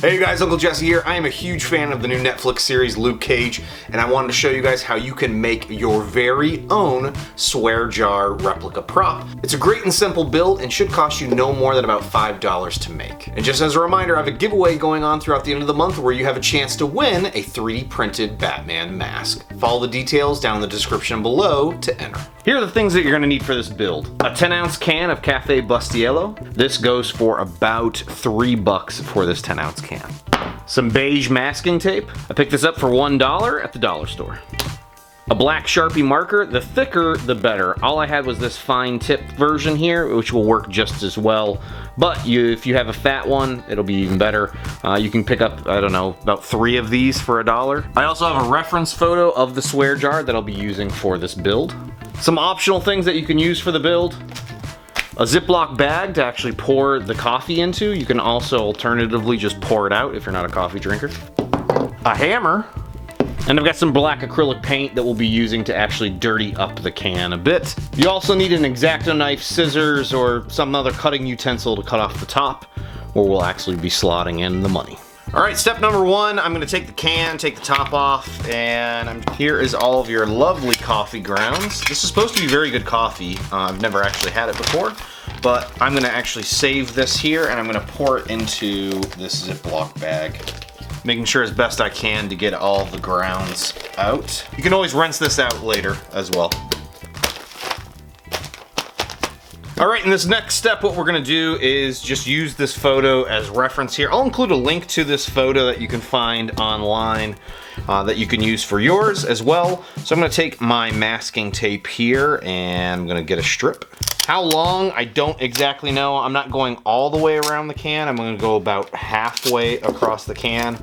Hey guys, Uncle Jesse here. I am a huge fan of the new Netflix series Luke Cage, and I wanted to show you guys how you can make your very own swear jar replica prop. It's a great and simple build and should cost you no more than about $5 to make. And just as a reminder, I have a giveaway going on throughout the end of the month where you have a chance to win a 3D printed Batman mask. Follow the details down in the description below to enter. Here are the things that you're going to need for this build. A 10-ounce can of Café Bustelo. This goes for about $3 for this 10-ounce can. Some beige masking tape. I picked this up for $1 at the dollar store. A black Sharpie marker. The thicker, the better. All I had was this fine tip version here, which will work just as well. But if you have a fat one, it'll be even better. You can pick up, I don't know, about 3 of these for $1. I also have a reference photo of the swear jar that I'll be using for this build. Some optional things that you can use for the build. A Ziploc bag to actually pour the coffee into. You can also alternatively just pour it out if you're not a coffee drinker. A hammer. And I've got some black acrylic paint that we'll be using to actually dirty up the can a bit. You also need an Exacto knife, scissors, or some other cutting utensil to cut off the top, where we'll actually be slotting in the money. Alright, step number 1, I'm going to take the can, take the top off, and here is all of your lovely coffee grounds. This is supposed to be very good coffee. I've never actually had it before, but I'm going to actually save this here, and I'm going to pour it into this Ziploc bag. Making sure as best I can to get all the grounds out. You can always rinse this out later as well. Alright, in this next step, what we're going to do is just use this photo as reference here. I'll include a link to this photo that you can find online that you can use for yours as well. So I'm going to take my masking tape here and I'm going to get a strip. How long, I don't exactly know. I'm not going all the way around the can. I'm going to go about halfway across the can.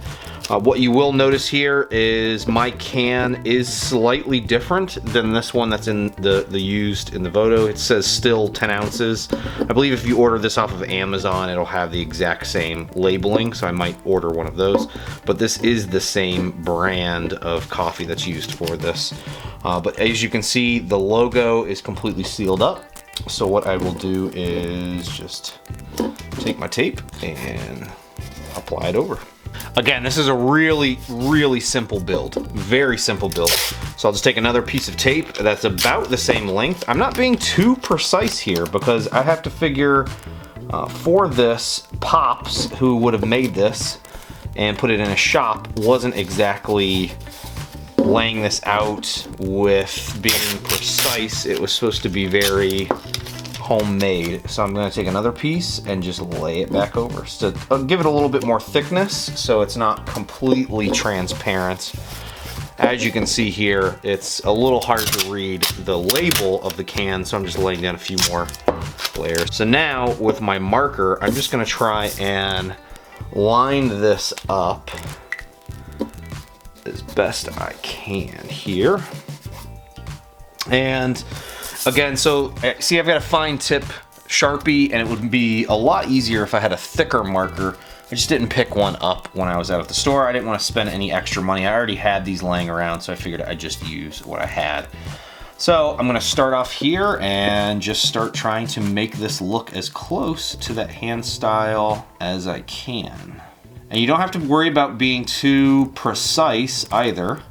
What you will notice here is my can is slightly different than this one that's in the used in the photo. It says still 10 ounces. I believe if you order this off of Amazon, it'll have the exact same labeling, so I might order one of those. But this is the same brand of coffee that's used for this. But as you can see, the logo is completely sealed up. So what I will do is just take my tape and apply it over. Again, this is a really, really simple build. Very simple build. So I'll just take another piece of tape that's about the same length. I'm not being too precise here because I have to figure for this, Pops, who would have made this and put it in a shop, wasn't exactly laying this out with being precise. It was supposed to be very homemade. So I'm going to take another piece and just lay it back over. So give it a little bit more thickness so it's not completely transparent. As you can see here, it's a little hard to read the label of the can, so I'm just laying down a few more layers. So now with my marker, I'm just going to try and line this up as best I can here. And again, so see, I've got a fine tip Sharpie, and it would be a lot easier if I had a thicker marker. I just didn't pick one up when I was out at the store. I didn't want to spend any extra money. I already had these laying around, so I figured I'd just use what I had. So I'm going to start off here and just start trying to make this look as close to that hand style as I can. And you don't have to worry about being too precise either,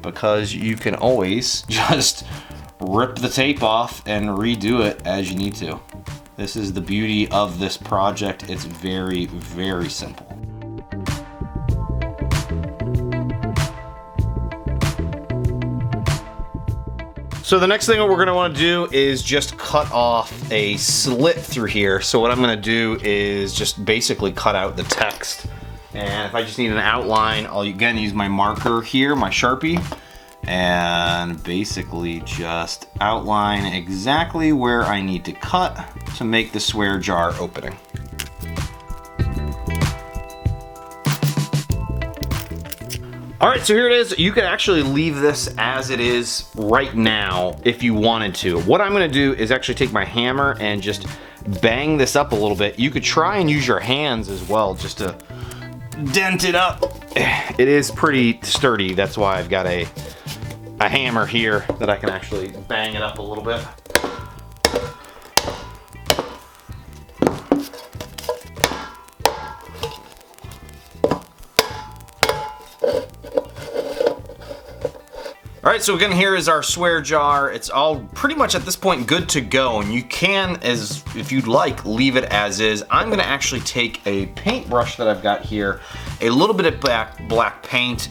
because you can always just rip the tape off and redo it as you need to. This is the beauty of this project. It's very, very simple. So the next thing what we're gonna wanna do is just cut off a slit through here. So what I'm gonna do is just basically cut out the text. And if I just need an outline, I'll again use my marker here, my Sharpie, and basically just outline exactly where I need to cut to make the swear jar opening. All right, so here it is. You could actually leave this as it is right now if you wanted to. What I'm gonna do is actually take my hammer and just bang this up a little bit. You could try and use your hands as well just to dent it up. It is pretty sturdy. That's why I've got a hammer here that I can actually bang it up a little bit. Alright, so again, here is our swear jar. It's all pretty much at this point good to go, and you can, as if you'd like, leave it as is. I'm gonna actually take a paintbrush that I've got here, a little bit of black paint.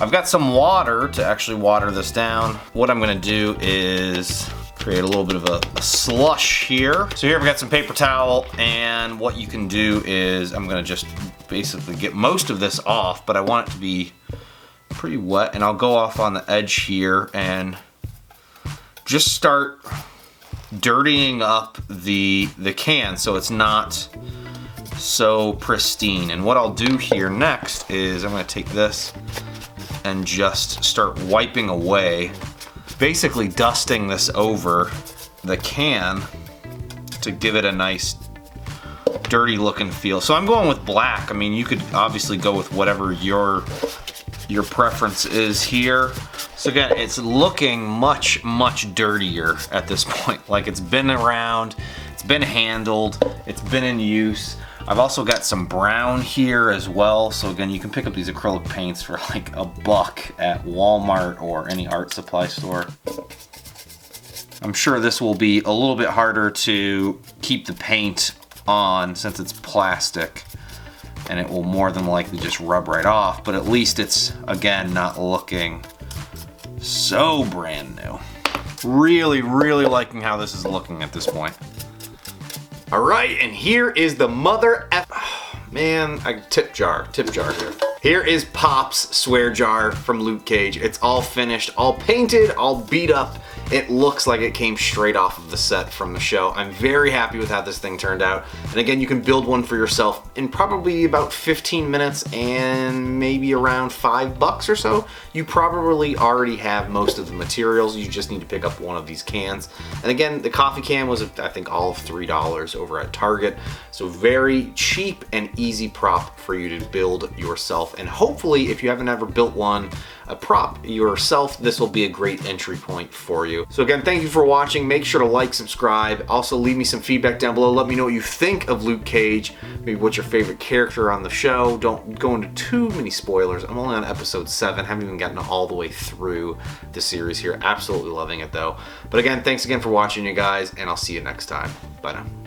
I've got some water to actually water this down. What I'm gonna do is create a little bit of a slush here. So here I've got some paper towel, and what you can do is I'm gonna just basically get most of this off, but I want it to be pretty wet, and I'll go off on the edge here and just start dirtying up the can so it's not so pristine. And what I'll do here next is I'm going to take this and just start wiping away, basically dusting this over the can to give it a nice dirty looking feel. So I'm going with black. I mean, you could obviously go with whatever your preference is here. So again, it's looking much dirtier at this point. Like, it's been around, it's been handled, it's been in use. I've also got some brown here as well. So again, you can pick up these acrylic paints for like $1 at Walmart or any art supply store. I'm sure this will be a little bit harder to keep the paint on since it's plastic, and it will more than likely just rub right off, but at least it's, again, not looking so brand new. Really liking how this is looking at this point. All right, and here is the mother F, man, tip jar here. Here is Pop's swear jar from Luke Cage. It's all finished, all painted, all beat up. It looks like it came straight off of the set from the show. I'm very happy with how this thing turned out. And again, you can build one for yourself in probably about 15 minutes and maybe around $5 or so. You probably already have most of the materials. You just need to pick up one of these cans. And again, the coffee can was, I think, all of $3 over at Target. So very cheap and easy prop for you to build yourself. And hopefully, if you haven't ever built one, a prop yourself, this will be a great entry point for you. So again, thank you for watching. Make sure to like, subscribe. Also, leave me some feedback down below. Let me know what you think of Luke Cage. Maybe what's your favorite character on the show. Don't go into too many spoilers. I'm only on episode 7. Haven't even gotten all the way through the series here. Absolutely loving it though. But again, thanks again for watching, you guys, and I'll see you next time. Bye now.